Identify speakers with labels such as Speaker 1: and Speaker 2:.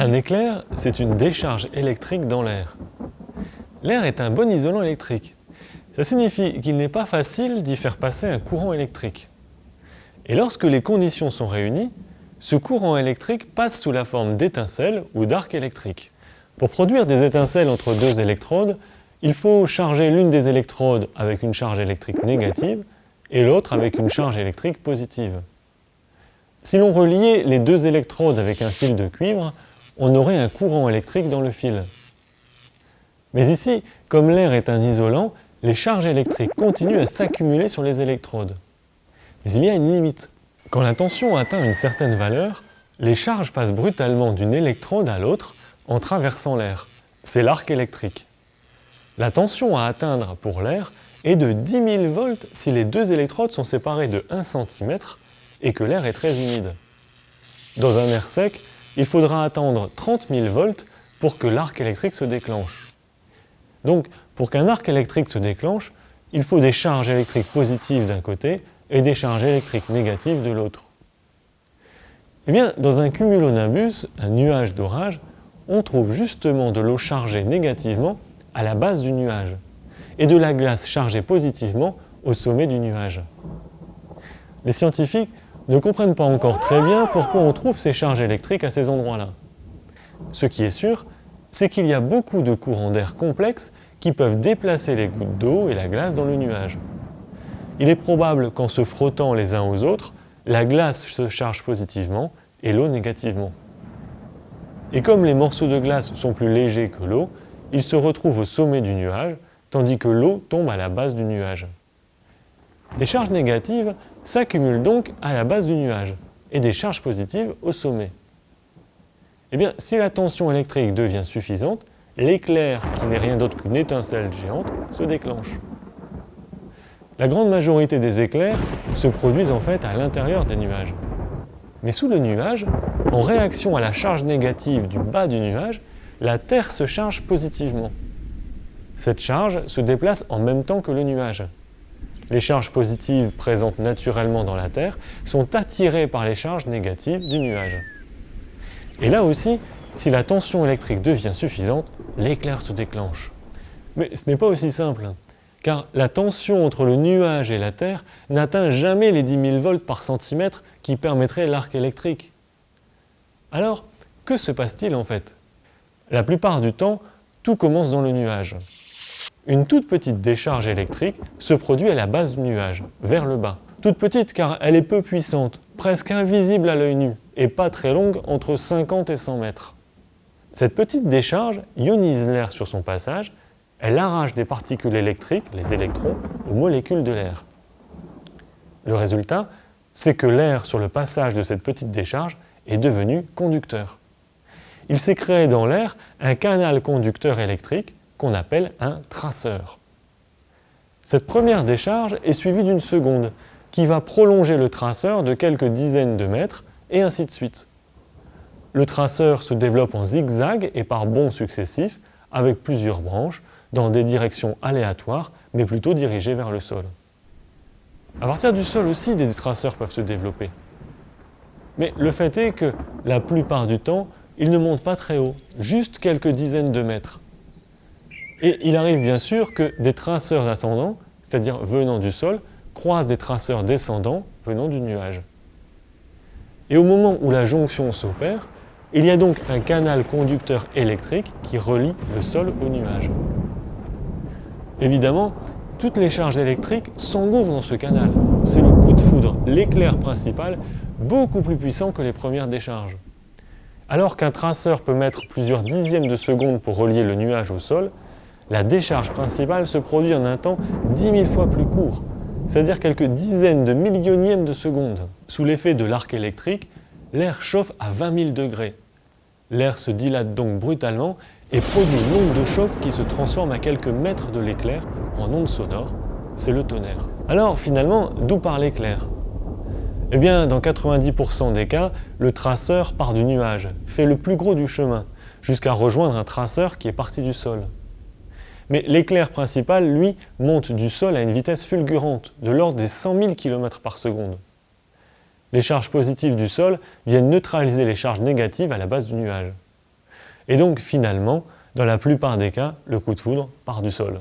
Speaker 1: Un éclair, c'est une décharge électrique dans l'air. L'air est un bon isolant électrique. Ça signifie qu'il n'est pas facile d'y faire passer un courant électrique. Et lorsque les conditions sont réunies, ce courant électrique passe sous la forme d'étincelles ou d'arcs électriques. Pour produire des étincelles entre deux électrodes, il faut charger l'une des électrodes avec une charge électrique négative et l'autre avec une charge électrique positive. Si l'on reliait les deux électrodes avec un fil de cuivre, on aurait un courant électrique dans le fil. Mais ici, comme l'air est un isolant, les charges électriques continuent à s'accumuler sur les électrodes. Mais il y a une limite. Quand la tension atteint une certaine valeur, les charges passent brutalement d'une électrode à l'autre en traversant l'air. C'est l'arc électrique. La tension à atteindre pour l'air est de 10 000 volts si les deux électrodes sont séparées de 1 cm et que l'air est très humide. Dans un air sec, il faudra attendre 30 000 volts pour que l'arc électrique se déclenche. Donc, pour qu'un arc électrique se déclenche, il faut des charges électriques positives d'un côté et des charges électriques négatives de l'autre. Eh bien, dans un cumulonimbus, un nuage d'orage, on trouve justement de l'eau chargée négativement à la base du nuage et de la glace chargée positivement au sommet du nuage. Les scientifiques ne comprennent pas encore très bien pourquoi on trouve ces charges électriques à ces endroits-là. Ce qui est sûr, c'est qu'il y a beaucoup de courants d'air complexes qui peuvent déplacer les gouttes d'eau et la glace dans le nuage. Il est probable qu'en se frottant les uns aux autres, la glace se charge positivement et l'eau négativement. Et comme les morceaux de glace sont plus légers que l'eau, ils se retrouvent au sommet du nuage, tandis que l'eau tombe à la base du nuage. Des charges négatives s'accumulent donc à la base du nuage et des charges positives au sommet. Eh bien, si la tension électrique devient suffisante, l'éclair, qui n'est rien d'autre qu'une étincelle géante, se déclenche. La grande majorité des éclairs se produisent en fait à l'intérieur des nuages. Mais sous le nuage, en réaction à la charge négative du bas du nuage, la Terre se charge positivement. Cette charge se déplace en même temps que le nuage. Les charges positives présentes naturellement dans la Terre sont attirées par les charges négatives du nuage. Et là aussi, si la tension électrique devient suffisante, l'éclair se déclenche. Mais ce n'est pas aussi simple, car la tension entre le nuage et la Terre n'atteint jamais les 10 000 volts par centimètre qui permettraient l'arc électrique. Alors, que se passe-t-il en fait? La plupart du temps, tout commence dans le nuage. Une toute petite décharge électrique se produit à la base du nuage, vers le bas. Toute petite car elle est peu puissante, presque invisible à l'œil nu, et pas très longue, entre 50 et 100 mètres. Cette petite décharge ionise l'air sur son passage, elle arrache des particules électriques, les électrons, aux molécules de l'air. Le résultat, c'est que l'air sur le passage de cette petite décharge est devenu conducteur. Il s'est créé dans l'air un canal conducteur électrique qu'on appelle un traceur. Cette première décharge est suivie d'une seconde qui va prolonger le traceur de quelques dizaines de mètres et ainsi de suite. Le traceur se développe en zigzag et par bonds successifs avec plusieurs branches dans des directions aléatoires mais plutôt dirigées vers le sol. À partir du sol aussi, des traceurs peuvent se développer. Mais le fait est que la plupart du temps, ils ne montent pas très haut, juste quelques dizaines de mètres. Et il arrive bien sûr que des traceurs ascendants, c'est-à-dire venant du sol, croisent des traceurs descendants venant du nuage. Et au moment où la jonction s'opère, il y a donc un canal conducteur électrique qui relie le sol au nuage. Évidemment, toutes les charges électriques s'engouffrent dans ce canal. C'est le coup de foudre, l'éclair principal, beaucoup plus puissant que les premières décharges. Alors qu'un traceur peut mettre plusieurs dixièmes de seconde pour relier le nuage au sol, la décharge principale se produit en un temps 10 000 fois plus court, c'est-à-dire quelques dizaines de millionièmes de seconde. Sous l'effet de l'arc électrique, l'air chauffe à 20 000 degrés. L'air se dilate donc brutalement et produit une onde de choc qui se transforme à quelques mètres de l'éclair en onde sonore. C'est le tonnerre. Alors finalement, d'où part l'éclair? Eh bien, dans 90% des cas, le traceur part du nuage, fait le plus gros du chemin, jusqu'à rejoindre un traceur qui est parti du sol. Mais l'éclair principal, lui, monte du sol à une vitesse fulgurante, de l'ordre des 100 000 km par seconde. Les charges positives du sol viennent neutraliser les charges négatives à la base du nuage. Et donc finalement, dans la plupart des cas, le coup de foudre part du sol.